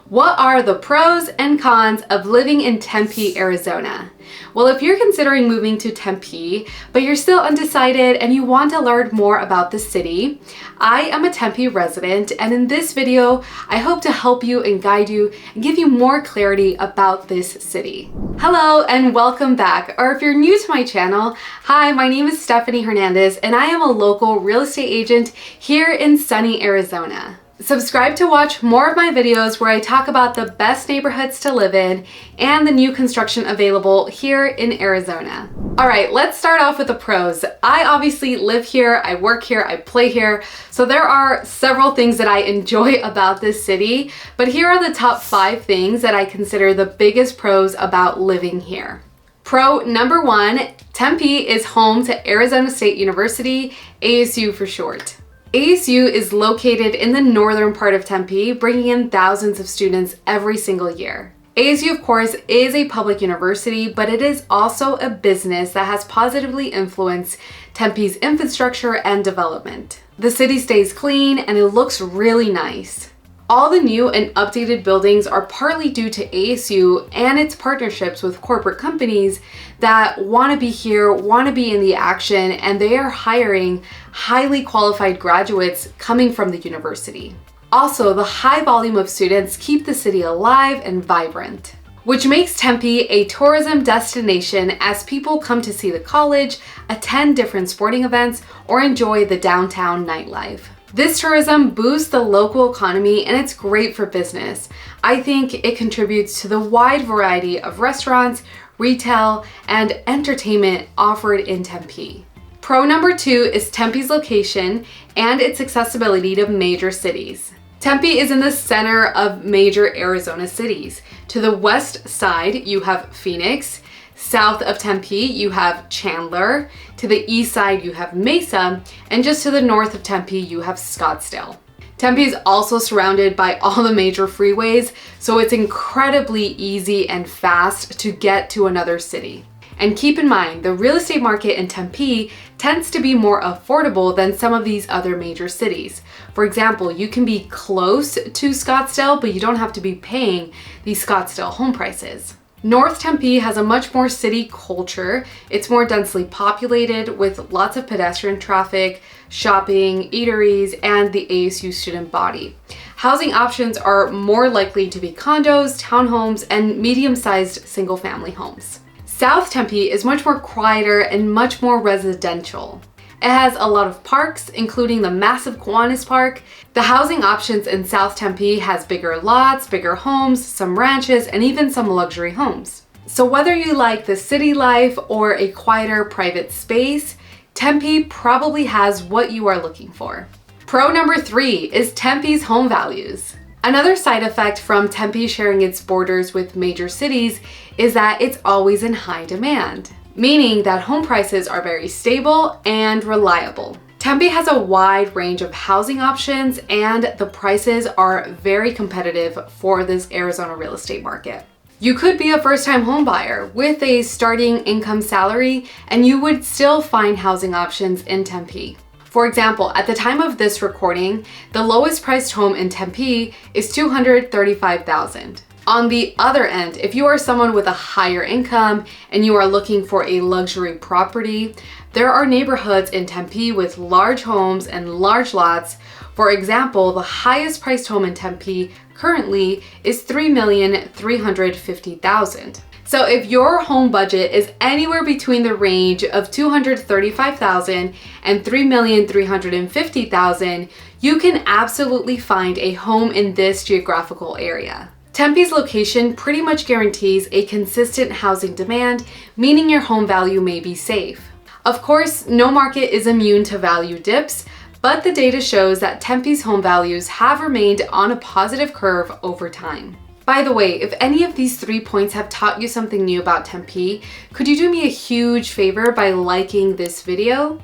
What are the pros and cons of living in Tempe, Arizona? Well, if you're considering moving to Tempe, but you're still undecided and you want to learn more about the city, I am a Tempe resident, and in this video, I hope to help you and guide you and give you more clarity about this city. Hello and welcome back, or if you're new to my channel, hi, my name is Stephanie Hernandez and I am a local real estate agent here in sunny Arizona. Subscribe to watch more of my videos where I talk about the best neighborhoods to live in and the new construction available here in Arizona. All right, let's start off with the pros. I obviously live here, I work here, I play here, so there are several things that I enjoy about this city, but here are the top 5 things that I consider the biggest pros about living here. Pro number 1, Tempe is home to Arizona State University, ASU for short. ASU is located in the northern part of Tempe, bringing in thousands of students every single year. ASU, of course, is a public university, but it is also a business that has positively influenced Tempe's infrastructure and development. The city stays clean and it looks really nice. All the new and updated buildings are partly due to ASU and its partnerships with corporate companies that want to be here, want to be in the action, and they are hiring highly qualified graduates coming from the university. Also, the high volume of students keep the city alive and vibrant, which makes Tempe a tourism destination as people come to see the college, attend different sporting events, or enjoy the downtown nightlife. This tourism boosts the local economy and it's great for business. I think it contributes to the wide variety of restaurants, retail, and entertainment offered in Tempe. Pro number 2 is Tempe's location and its accessibility to major cities. Tempe is in the center of major Arizona cities. To the west side, you have Phoenix. South of Tempe, you have Chandler. To the east side, you have Mesa. And just to the north of Tempe, you have Scottsdale. Tempe is also surrounded by all the major freeways, so it's incredibly easy and fast to get to another city. And keep in mind, the real estate market in Tempe tends to be more affordable than some of these other major cities. For example, you can be close to Scottsdale, but you don't have to be paying these Scottsdale home prices. North Tempe has a much more city culture. It's more densely populated with lots of pedestrian traffic, shopping, eateries, and the ASU student body. Housing options are more likely to be condos, townhomes, and medium-sized single-family homes. South Tempe is much more quieter and much more residential. It has a lot of parks, including the massive Kiwanis Park. The housing options in South Tempe has bigger lots, bigger homes, some ranches, and even some luxury homes. So whether you like the city life or a quieter private space, Tempe probably has what you are looking for. Pro number 3 is Tempe's home values. Another side effect from Tempe sharing its borders with major cities is that it's always in high demand, meaning that home prices are very stable and reliable. Tempe has a wide range of housing options and the prices are very competitive for this Arizona real estate market. You could be a first-time home buyer with a starting income salary and you would still find housing options in Tempe. For example, at the time of this recording, the lowest priced home in Tempe is $235,000. On the other end, if you are someone with a higher income and you are looking for a luxury property, there are neighborhoods in Tempe with large homes and large lots. For example, the highest priced home in Tempe currently is $3,350,000. So if your home budget is anywhere between the range of $235,000 and $3,350,000, you can absolutely find a home in this geographical area. Tempe's location pretty much guarantees a consistent housing demand, meaning your home value may be safe. Of course, no market is immune to value dips, but the data shows that Tempe's home values have remained on a positive curve over time. By the way, if any of these 3 points have taught you something new about Tempe, could you do me a huge favor by liking this video?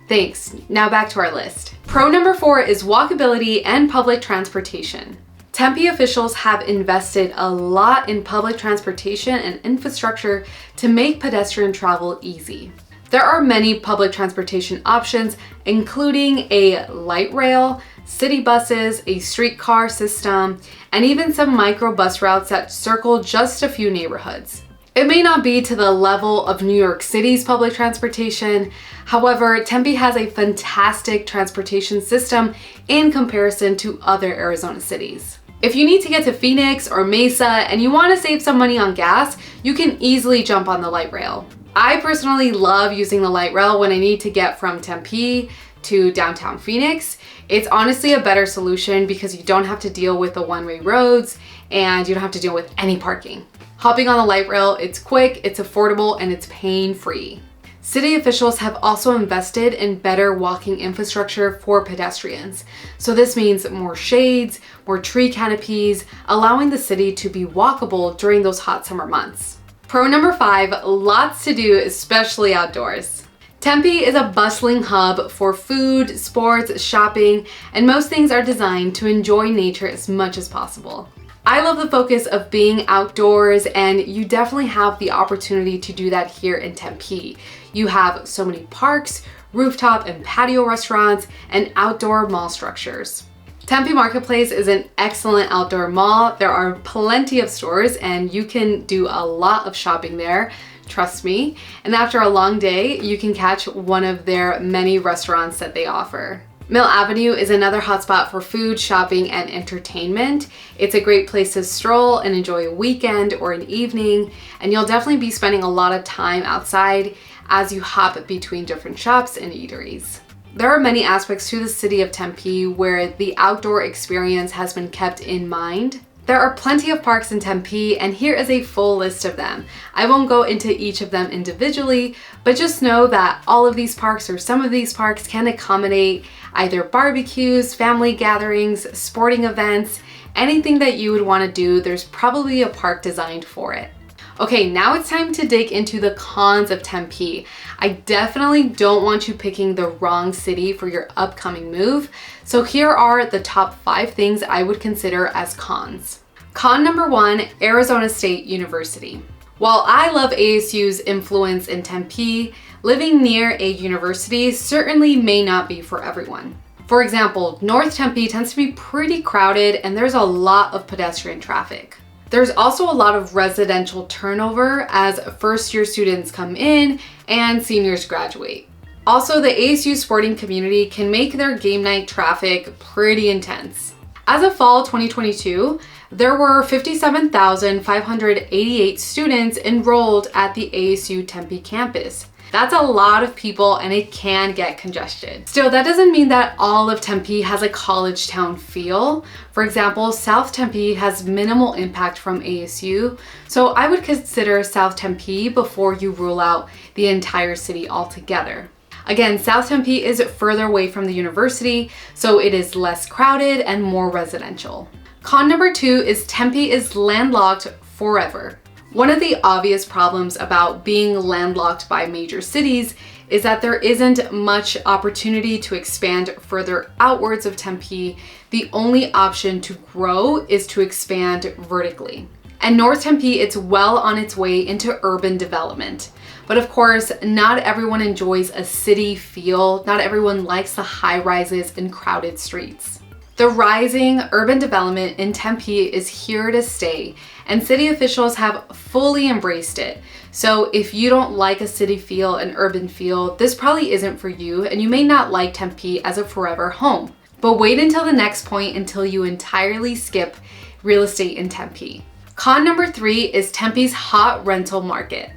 Thanks. Now back to our list. Pro number 4 is walkability and public transportation. Tempe officials have invested a lot in public transportation and infrastructure to make pedestrian travel easy. There are many public transportation options, including a light rail, city buses, a streetcar system, and even some micro bus routes that circle just a few neighborhoods. It may not be to the level of New York City's public transportation. However, Tempe has a fantastic transportation system in comparison to other Arizona cities. If you need to get to Phoenix or Mesa and you want to save some money on gas, you can easily jump on the light rail. I personally love using the light rail when I need to get from Tempe to downtown Phoenix. It's honestly a better solution because you don't have to deal with the one-way roads and you don't have to deal with any parking. Hopping on the light rail, it's quick, it's affordable, and it's pain-free. City officials have also invested in better walking infrastructure for pedestrians. So this means more shades, more tree canopies, allowing the city to be walkable during those hot summer months. Pro number 5, lots to do, especially outdoors. Tempe is a bustling hub for food, sports, shopping, and most things are designed to enjoy nature as much as possible. I love the focus of being outdoors, and you definitely have the opportunity to do that here in Tempe. You have so many parks, rooftop and patio restaurants, and outdoor mall structures. Tempe Marketplace is an excellent outdoor mall. There are plenty of stores and you can do a lot of shopping there, trust me. And after a long day, you can catch one of their many restaurants that they offer. Mill Avenue is another hotspot for food, shopping, and entertainment. It's a great place to stroll and enjoy a weekend or an evening, and you'll definitely be spending a lot of time outside as you hop between different shops and eateries. There are many aspects to the city of Tempe where the outdoor experience has been kept in mind. There are plenty of parks in Tempe, and here is a full list of them. I won't go into each of them individually, but just know that all of these parks or some of these parks can accommodate either barbecues, family gatherings, sporting events, anything that you would want to do, there's probably a park designed for it. Okay, now it's time to dig into the cons of Tempe. I definitely don't want you picking the wrong city for your upcoming move. So here are the top 5 things I would consider as cons. Con number 1, Arizona State University. While I love ASU's influence in Tempe, living near a university certainly may not be for everyone. For example, North Tempe tends to be pretty crowded and there's a lot of pedestrian traffic. There's also a lot of residential turnover as first-year students come in and seniors graduate. Also, the ASU sporting community can make their game night traffic pretty intense. As of fall 2022, there were 57,588 students enrolled at the ASU Tempe campus. That's a lot of people and it can get congested. Still, that doesn't mean that all of Tempe has a college town feel. For example, South Tempe has minimal impact from ASU, so I would consider South Tempe before you rule out the entire city altogether. Again, South Tempe is further away from the university, so it is less crowded and more residential. Con number 2 is Tempe is landlocked forever. One of the obvious problems about being landlocked by major cities is that there isn't much opportunity to expand further outwards of Tempe. The only option to grow is to expand vertically. And North Tempe, it's well on its way into urban development. But of course, not everyone enjoys a city feel. Not everyone likes the high rises and crowded streets. The rising urban development in Tempe is here to stay, and city officials have fully embraced it. So if you don't like a city feel, an urban feel, this probably isn't for you, and you may not like Tempe as a forever home. But wait until the next point until you entirely skip real estate in Tempe. Con number 3 is Tempe's hot rental market.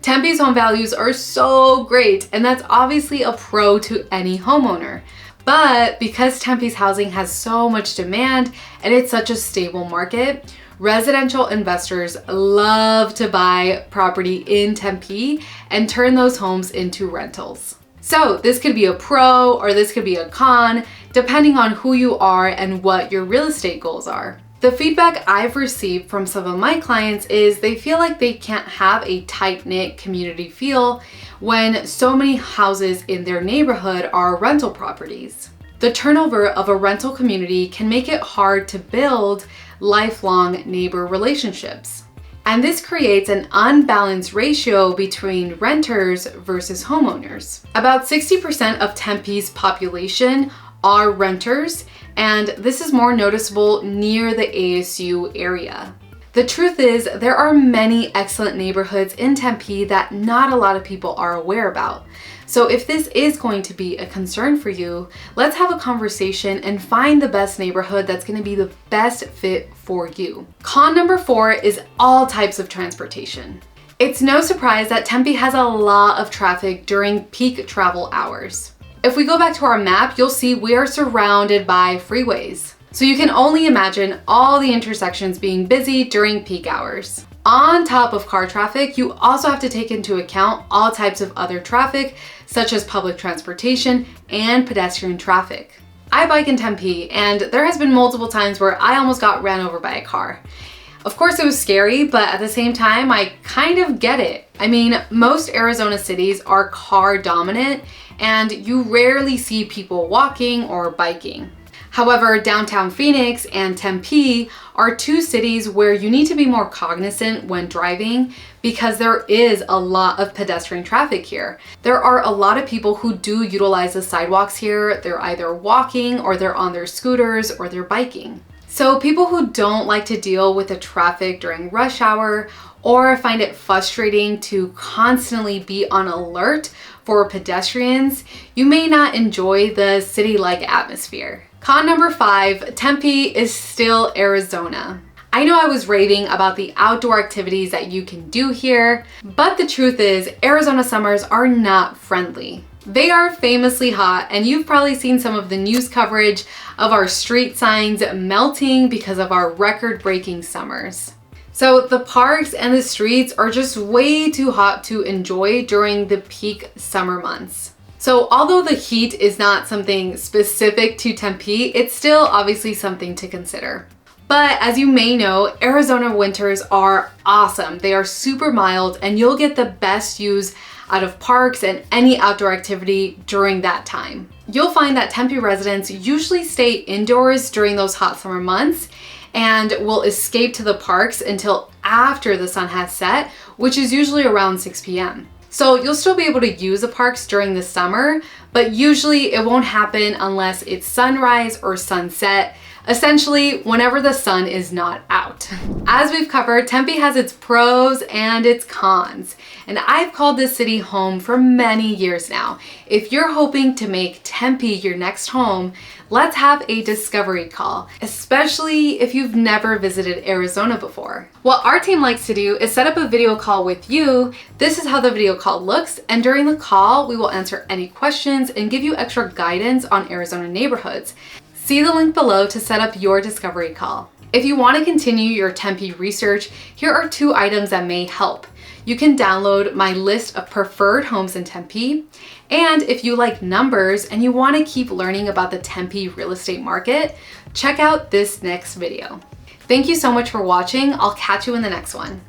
Tempe's home values are so great, and that's obviously a pro to any homeowner. But because Tempe's housing has so much demand and it's such a stable market, residential investors love to buy property in Tempe and turn those homes into rentals. So this could be a pro or this could be a con, depending on who you are and what your real estate goals are. The feedback I've received from some of my clients is they feel like they can't have a tight-knit community feel when so many houses in their neighborhood are rental properties. The turnover of a rental community can make it hard to build lifelong neighbor relationships. And this creates an unbalanced ratio between renters versus homeowners. About 60% of Tempe's population are renters, and this is more noticeable near the ASU area. The truth is, there are many excellent neighborhoods in Tempe that not a lot of people are aware about. So if this is going to be a concern for you, let's have a conversation and find the best neighborhood that's going to be the best fit for you. Con number 4 is all types of transportation. It's no surprise that Tempe has a lot of traffic during peak travel hours. If we go back to our map, you'll see we are surrounded by freeways. So you can only imagine all the intersections being busy during peak hours. On top of car traffic, you also have to take into account all types of other traffic, such as public transportation and pedestrian traffic. I bike in Tempe, and there has been multiple times where I almost got ran over by a car. Of course, it was scary, but at the same time, I kind of get it. I mean, most Arizona cities are car dominant, and you rarely see people walking or biking. However, downtown Phoenix and Tempe are two cities where you need to be more cognizant when driving because there is a lot of pedestrian traffic here. There are a lot of people who do utilize the sidewalks here. They're either walking or they're on their scooters or they're biking. So people who don't like to deal with the traffic during rush hour or find it frustrating to constantly be on alert for pedestrians, you may not enjoy the city-like atmosphere. Con number 5, Tempe is still Arizona. I know I was raving about the outdoor activities that you can do here, but the truth is Arizona summers are not friendly. They are famously hot, and you've probably seen some of the news coverage of our street signs melting because of our record-breaking summers. So the parks and the streets are just way too hot to enjoy during the peak summer months. So although the heat is not something specific to Tempe, it's still obviously something to consider. But as you may know, Arizona winters are awesome. They are super mild, and you'll get the best use out of parks and any outdoor activity during that time. You'll find that Tempe residents usually stay indoors during those hot summer months and will escape to the parks until after the sun has set, which is usually around 6 p.m. So you'll still be able to use the parks during the summer, but usually it won't happen unless it's sunrise or sunset, essentially whenever the sun is not out. As we've covered, Tempe has its pros and its cons, and I've called this city home for many years now. If you're hoping to make Tempe your next home, let's have a discovery call, especially if you've never visited Arizona before. What our team likes to do is set up a video call with you. This is how the video call looks, and during the call, we will answer any questions and give you extra guidance on Arizona neighborhoods. See the link below to set up your discovery call. If you want to continue your Tempe research, here are 2 items that may help. You can download my list of preferred homes in Tempe, and if you like numbers and you want to keep learning about the Tempe real estate market, check out this next video. Thank you so much for watching. I'll catch you in the next one.